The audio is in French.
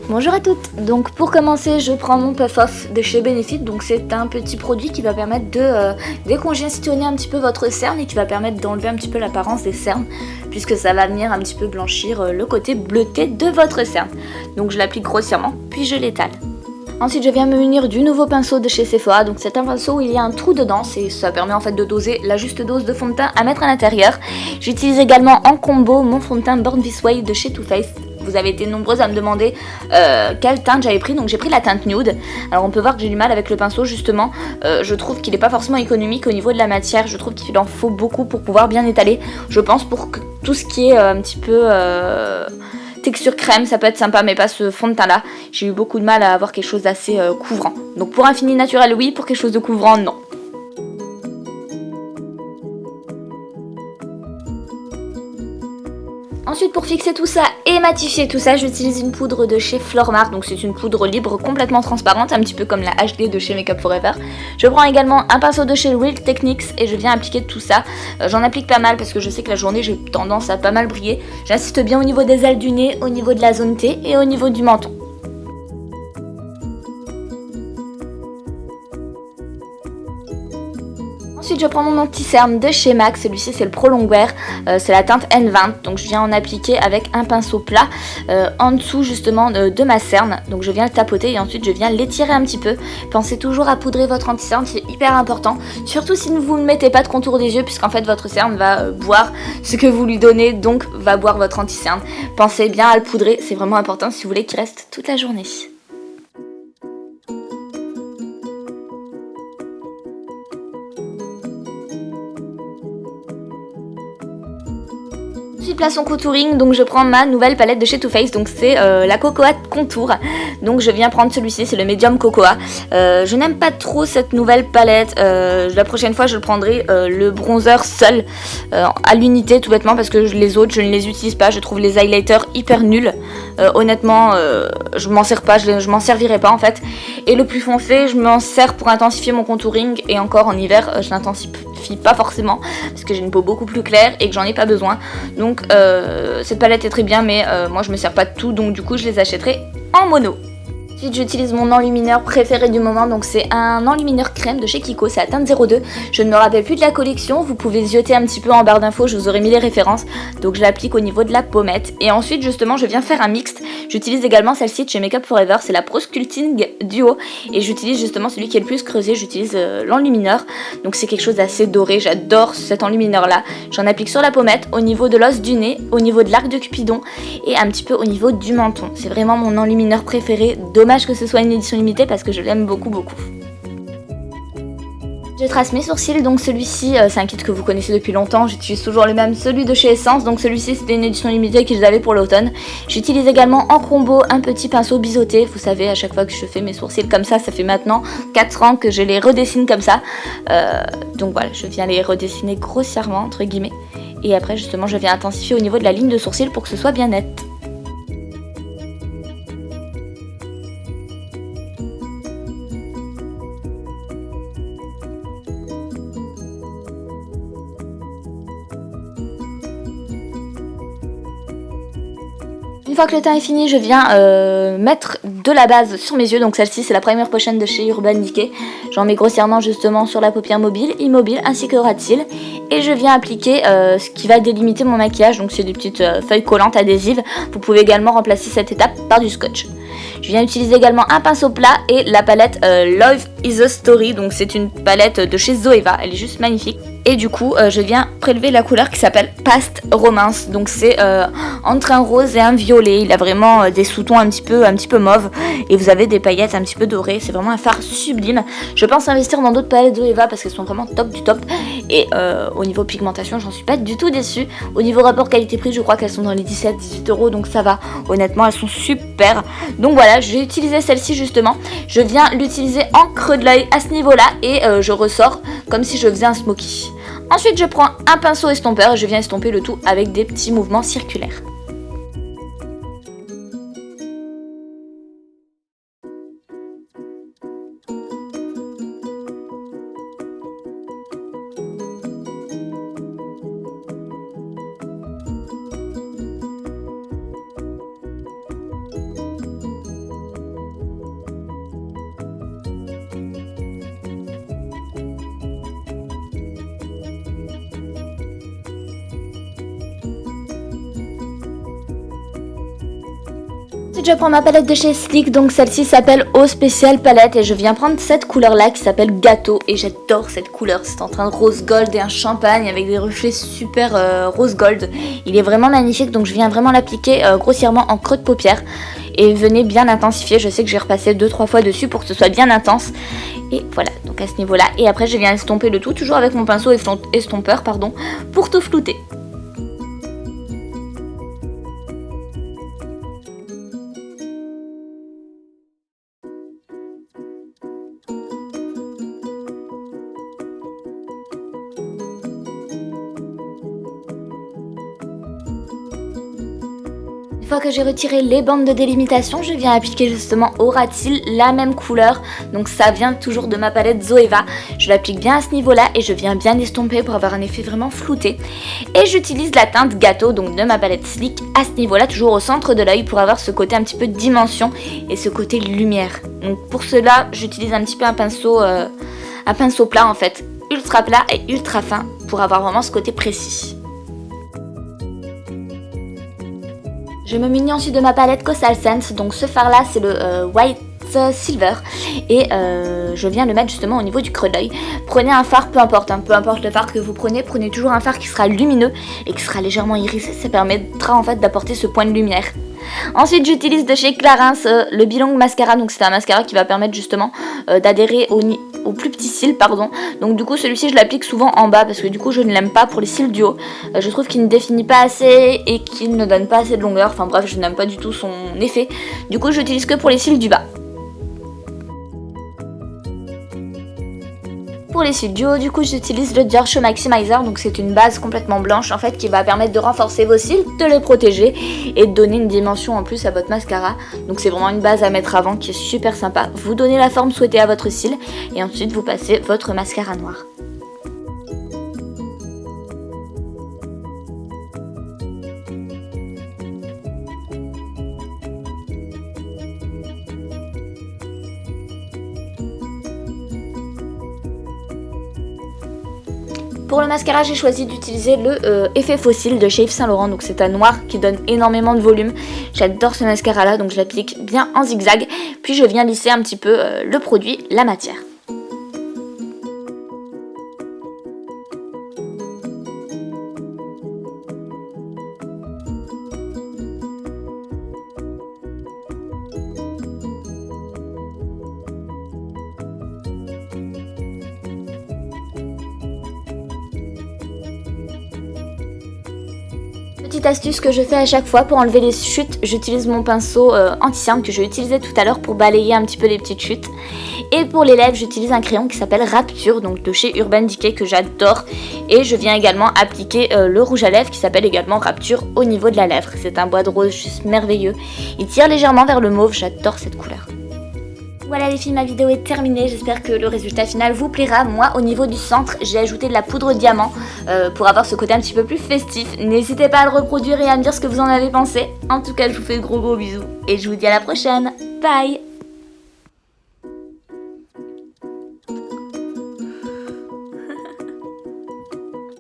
Bonjour à toutes. Donc pour commencer, je prends mon Puff Off de chez Benefit. Donc c'est un petit produit qui va permettre de décongestionner un petit peu votre cerne et qui va permettre d'enlever un petit peu l'apparence des cernes, puisque ça va venir un petit peu blanchir le côté bleuté de votre cerne. Donc je l'applique grossièrement, puis je l'étale. Ensuite, je viens me munir du nouveau pinceau de chez Sephora. Donc c'est un pinceau où il y a un trou dedans et ça permet en fait de doser la juste dose de fond de teint à mettre à l'intérieur. J'utilise également en combo mon fond de teint Born This Way de chez Too Faced. Vous avez été nombreuses à me demander quelle teinte j'avais pris, donc j'ai pris la teinte nude. Alors on peut voir que j'ai du mal avec le pinceau justement, je trouve qu'il n'est pas forcément économique au niveau de la matière, je trouve qu'il en faut beaucoup pour pouvoir bien étaler. Je pense pour que tout ce qui est un petit peu texture crème, ça peut être sympa, mais pas ce fond de teint là. J'ai eu beaucoup de mal à avoir quelque chose d'assez couvrant. Donc pour un fini naturel oui, pour quelque chose de couvrant non. Ensuite, pour fixer tout ça et matifier tout ça, j'utilise une poudre de chez Flormar. Donc c'est une poudre libre complètement transparente, un petit peu comme la HD de chez Makeup Forever. Je prends également un pinceau de chez Real Techniques et je viens appliquer tout ça. J'en applique pas mal parce que je sais que la journée j'ai tendance à pas mal briller. J'insiste bien au niveau des ailes du nez, au niveau de la zone T et au niveau du menton. Ensuite, je prends mon anti-cerne de chez MAC, celui-ci c'est le Pro Longwear, c'est la teinte N20, donc je viens en appliquer avec un pinceau plat en dessous justement de ma cerne, donc je viens le tapoter et ensuite je viens l'étirer un petit peu. Pensez toujours à poudrer votre anti-cerne, c'est hyper important, surtout si vous ne mettez pas de contour des yeux puisqu'en fait votre cerne va boire ce que vous lui donnez, donc va boire votre anti-cerne. Pensez bien à le poudrer, c'est vraiment important si vous voulez qu'il reste toute la journée. Ensuite, place en contouring, donc je prends ma nouvelle palette de chez Too Faced, donc c'est la Cocoa Contour. Donc je viens prendre celui-ci, c'est le Medium Cocoa. Je n'aime pas trop cette nouvelle palette, la prochaine fois je le prendrai le bronzer seul à l'unité tout bêtement parce que les autres je ne les utilise pas, je trouve les highlighters hyper nuls. Honnêtement je m'en sers pas, je m'en servirai pas en fait. Et le plus foncé je m'en sers pour intensifier mon contouring et encore en hiver je l'intensifie pas forcément parce que j'ai une peau beaucoup plus claire et que j'en ai pas besoin. Donc cette palette est très bien mais moi je me sers pas de tout donc du coup je les achèterai en mono. Ensuite j'utilise mon enlumineur préféré du moment, donc c'est un enlumineur crème de chez Kiko, c'est la teinte 02. Je ne me rappelle plus de la collection, vous pouvez zioter un petit peu en barre d'infos, je vous aurai mis les références. Donc je l'applique au niveau de la pommette. Et ensuite justement je viens faire un mixte. J'utilise également celle-ci de chez Makeup Forever, c'est la Pro Sculpting Duo. Et j'utilise justement celui qui est le plus creusé, j'utilise l'enlumineur. Donc c'est quelque chose d'assez doré, j'adore cet enlumineur là. J'en applique sur la pommette, au niveau de l'os du nez, au niveau de l'arc de Cupidon et un petit peu au niveau du menton. C'est vraiment mon enlumineur préféré. Dommage que ce soit une édition limitée parce que je l'aime beaucoup. Je trace mes sourcils, donc celui-ci c'est un kit que vous connaissez depuis longtemps, j'utilise toujours le même, celui de chez Essence, donc celui-ci c'était une édition limitée qu'ils avaient pour l'automne. J'utilise également en combo un petit pinceau biseauté, vous savez à chaque fois que je fais mes sourcils comme ça fait maintenant 4 ans que je les redessine comme ça. Donc voilà, je viens les redessiner grossièrement entre guillemets et après justement je viens intensifier au niveau de la ligne de sourcil pour que ce soit bien net. Une fois que le teint est fini, je viens mettre de la base sur mes yeux. Donc celle-ci, c'est la Primer Potion de chez Urban Decay. J'en mets grossièrement justement sur la paupière mobile, immobile ainsi que ras de cils. Et je viens appliquer ce qui va délimiter mon maquillage. Donc c'est des petites feuilles collantes adhésives. Vous pouvez également remplacer cette étape par du scotch. Je viens utiliser également un pinceau plat et la palette Love is a Story. Donc c'est une palette de chez Zoeva. Elle est juste magnifique. Et du coup, je viens prélever la couleur qui s'appelle Past Romance. Donc c'est entre un rose et un violet. Il a vraiment des sous-tons un petit peu mauve. Et vous avez des paillettes un petit peu dorées. C'est vraiment un fard sublime. Je pense investir dans d'autres palettes Zoeva parce qu'elles sont vraiment top du top. Et au niveau pigmentation, j'en suis pas du tout déçue. Au niveau rapport qualité-prix, je crois qu'elles sont dans les 17-18 euros. Donc ça va. Honnêtement, elles sont super. Donc voilà, j'ai utilisé celle-ci justement. Je viens l'utiliser en creux de l'œil à ce niveau-là. Et je ressors comme si je faisais un smoky. Ensuite, je prends un pinceau estompeur et je viens estomper le tout avec des petits mouvements circulaires. Ensuite je prends ma palette de chez Sleek, donc celle-ci s'appelle Eau Spéciale Palette et je viens prendre cette couleur là qui s'appelle Gâteau et j'adore cette couleur, c'est en train de rose gold et un champagne avec des reflets super rose gold. Il est vraiment magnifique, donc je viens vraiment l'appliquer grossièrement en creux de paupière et venez bien intensifier, je sais que j'ai repassé 2-3 fois dessus pour que ce soit bien intense. Et voilà, donc à ce niveau là, et après je viens estomper le tout, toujours avec mon pinceau estompeur pardon, pour tout flouter. Une fois que j'ai retiré les bandes de délimitation, je viens appliquer justement au ras de cils la même couleur. Donc ça vient toujours de ma palette Zoeva. Je l'applique bien à ce niveau-là et je viens bien estomper pour avoir un effet vraiment flouté. Et j'utilise la teinte Gâteau, donc de ma palette Sleek, à ce niveau-là, toujours au centre de l'œil pour avoir ce côté un petit peu de dimension et ce côté lumière. Donc pour cela, j'utilise un petit peu un pinceau plat en fait, ultra plat et ultra fin pour avoir vraiment ce côté précis. Je me munis ensuite de ma palette Coastal Scents, donc ce fard là c'est le White Silver et je viens le mettre justement au niveau du creux de l'œil. Prenez un fard, peu importe le fard que vous prenez toujours un fard qui sera lumineux et qui sera légèrement irisé, ça permettra en fait d'apporter ce point de lumière. Ensuite j'utilise de chez Clarins le Bilong Mascara, donc c'est un mascara qui va permettre justement d'adhérer au plus petit cils pardon. Donc du coup celui-ci je l'applique souvent en bas parce que du coup je ne l'aime pas pour les cils du haut. Je trouve qu'il ne définit pas assez et qu'il ne donne pas assez de longueur, enfin bref je n'aime pas du tout son effet. Du coup j'utilise que pour les cils du bas. Pour les cils du haut, du coup j'utilise le Dior Show Maximizer, donc c'est une base complètement blanche en fait qui va permettre de renforcer vos cils, de les protéger et de donner une dimension en plus à votre mascara. Donc c'est vraiment une base à mettre avant qui est super sympa. Vous donnez la forme souhaitée à votre cil et ensuite vous passez votre mascara noir. Pour le mascara, j'ai choisi d'utiliser le Effet Fossile de chez Yves Saint Laurent. Donc c'est un noir qui donne énormément de volume. J'adore ce mascara là, donc je l'applique bien en zigzag. Puis je viens lisser un petit peu le produit, la matière. Petite astuce que je fais à chaque fois pour enlever les chutes, j'utilise mon pinceau anti-cerne que je utilisais tout à l'heure pour balayer un petit peu les petites chutes. Et pour les lèvres, j'utilise un crayon qui s'appelle Rapture, donc de chez Urban Decay que j'adore. Et je viens également appliquer le rouge à lèvres qui s'appelle également Rapture au niveau de la lèvre. C'est un bois de rose juste merveilleux. Il tire légèrement vers le mauve, j'adore cette couleur. Voilà les filles, ma vidéo est terminée, j'espère que le résultat final vous plaira. Moi au niveau du centre, j'ai ajouté de la poudre diamant pour avoir ce côté un petit peu plus festif. N'hésitez pas à le reproduire et à me dire ce que vous en avez pensé. En tout cas je vous fais de gros bisous et je vous dis à la prochaine, bye.